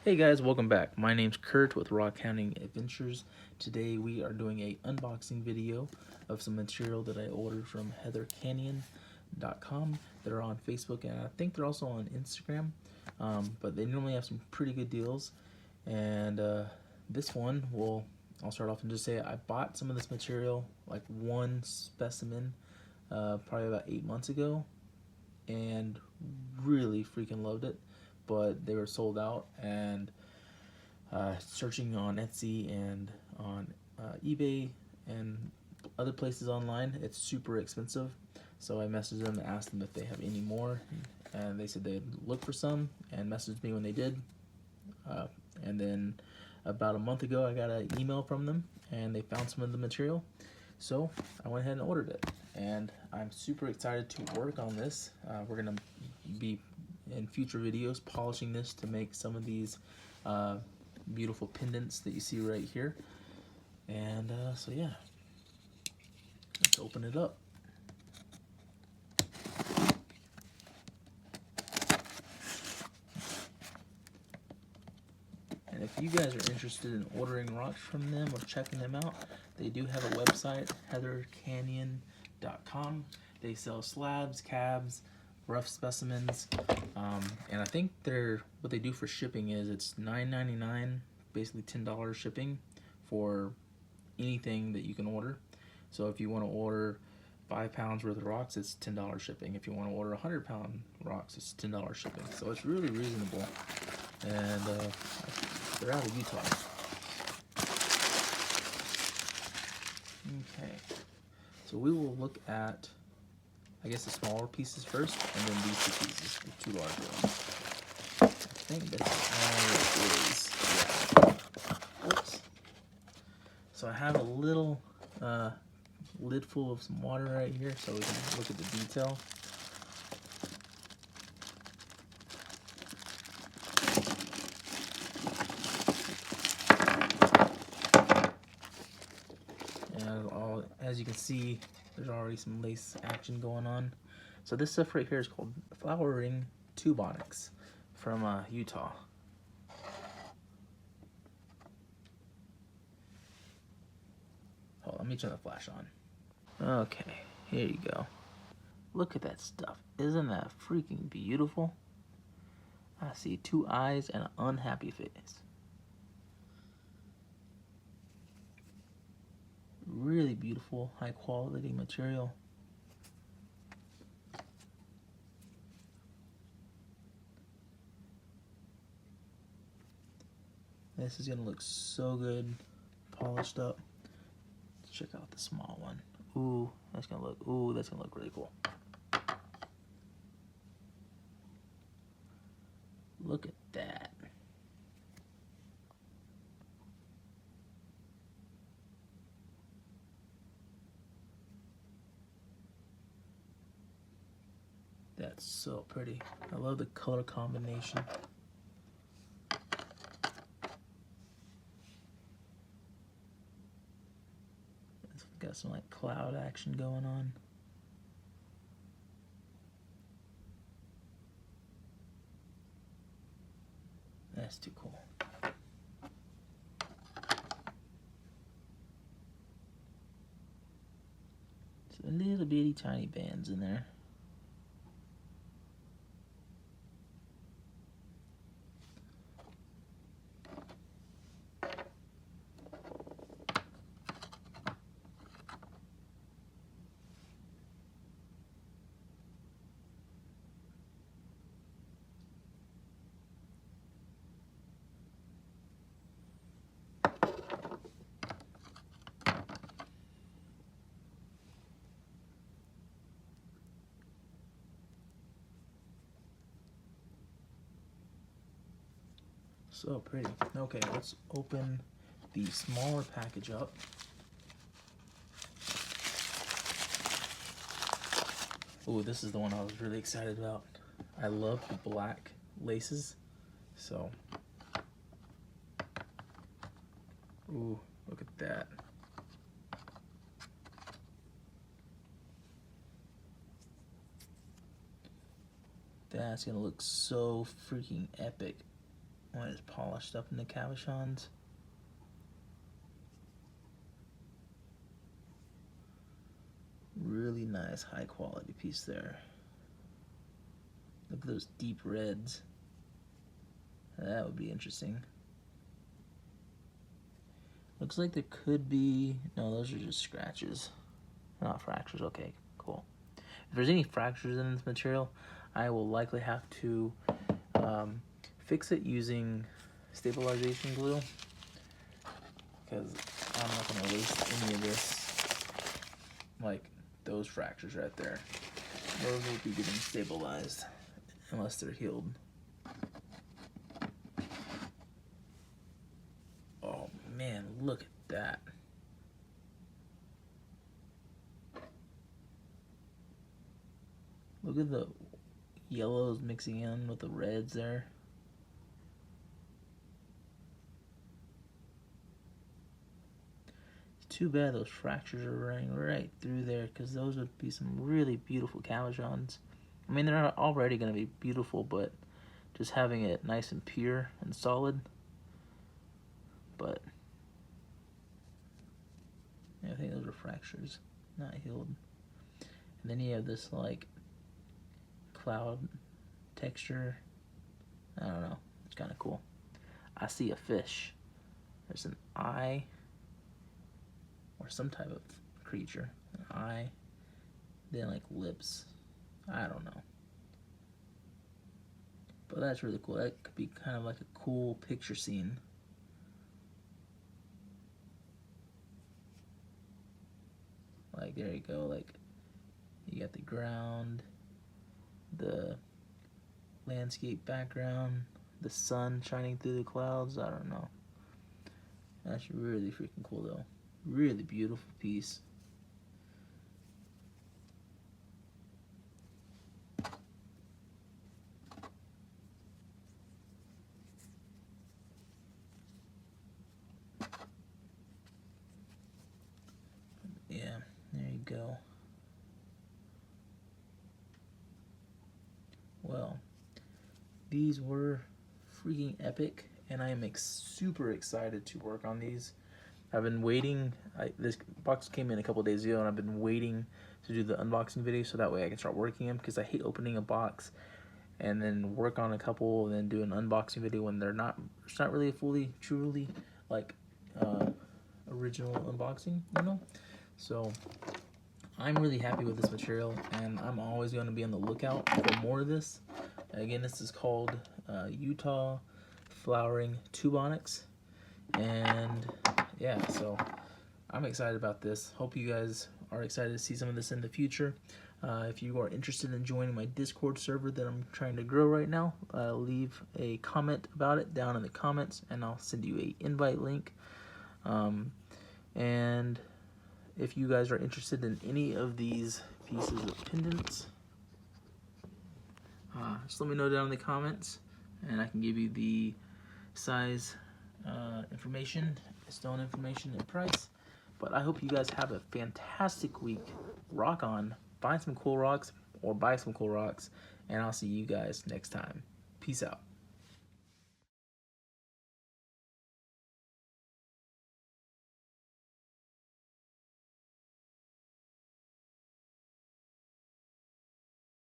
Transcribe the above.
Hey guys, welcome back. My name's Kurt with Rock.Hounding.Adventures. Today we are doing a unboxing video of some material that I ordered from heathercanyon.com. They're on Facebook and I think they're also on Instagram, but they normally have some pretty good deals. And this one, well, I'll start off and just say I bought some of this material, like one specimen, probably about 8 months ago, and really freaking loved it. But they were sold out, and searching on Etsy and on eBay and other places online, it's super expensive. So I messaged them and asked them if they have any more, and they said they'd look for some and messaged me when they did. And then about a month ago I got an email from them and they found some of the material, so I went ahead and ordered it, and I'm super excited to work on this. We're gonna be in future videos polishing this to make some of these beautiful pendants that you see right here. And so yeah, let's open it up. And if you guys are interested in ordering rocks from them or checking them out, they do have a website, heathercanyon.com. They sell slabs, cabs, rough specimens, and I think what they do for shipping is it's $9.99, basically $10 shipping for anything that you can order. So if you want to order 5 pounds worth of rocks, it's $10 shipping. If you want to order 100-pound rocks, it's $10 shipping. So it's really reasonable, and they're out of Utah. Okay, so we will look at, I guess, the smaller pieces first, and then these two pieces, the two larger ones. I think that's all it is. Yeah. Oops. So I have a little lid full of some water right here so we can look at the detail. And as you can see, there's already some lace action going on. So this stuff right here is called flowering tube onyx from Utah. Hold on, let me turn the flash on. Okay, here you go. Look at that stuff. Isn't that freaking beautiful? I see 2 eyes and an unhappy face. Really beautiful, high quality material. This is gonna look so good, polished up. Let's check out the small one. Ooh, that's gonna look really cool. Look at that. That's so pretty. I love the color combination. It's got some like cloud action going on. That's too cool. So little bitty tiny bands in there. So pretty. Okay, let's open the smaller package up. Ooh, this is the one I was really excited about. I love the black laces, so. Ooh, look at that. That's gonna look so freaking epic. when it's polished up in the cabochons. Really nice, high quality piece there. Look at those deep reds. That would be interesting. Looks like there could be, no, those are just scratches, not fractures. Okay, cool. If there's any fractures in this material, I will likely have to fix it using stabilization glue, because I'm not going to waste any of this. Like those fractures right there, those will be getting stabilized unless they're healed. Oh man, look at that. Look at the yellows mixing in with the reds there. It's too bad those fractures are running right through there, because those would be some really beautiful cabochons. I mean, they're already going to be beautiful, but just having it nice and pure and solid. But yeah, I think those are fractures, not healed. And then you have this like cloud texture. I don't know, it's kind of cool. I see a fish. There's an eye or some type of creature. An eye, then like lips. I don't know. But that's really cool. That could be kind of like a cool picture scene. Like, there you go, like, you got the ground, the landscape background, the sun shining through the clouds. I don't know. That's really freaking cool though. Really beautiful piece. Yeah, there you go. Well, these were freaking epic, and I am super excited to work on these. I've been waiting. This box came in a couple days ago, and I've been waiting to do the unboxing video so that way I can start working them, because I hate opening a box and then work on a couple and then do an unboxing video when it's not really a fully, truly like original unboxing, you know? So I'm really happy with this material, and I'm always going to be on the lookout for more of this. Again, this is called Utah Flowering Tube Onyx, and yeah, so I'm excited about this. Hope you guys are excited to see some of this in the future. If you are interested in joining my Discord server that I'm trying to grow right now, leave a comment about it down in the comments, and I'll send you an invite link. And if you guys are interested in any of these pieces of pendants, just let me know down in the comments, and I can give you the size information, stone information, and price. But I hope you guys have a fantastic week. Rock on, find some cool rocks or buy some cool rocks, and I'll see you guys next time. Peace out.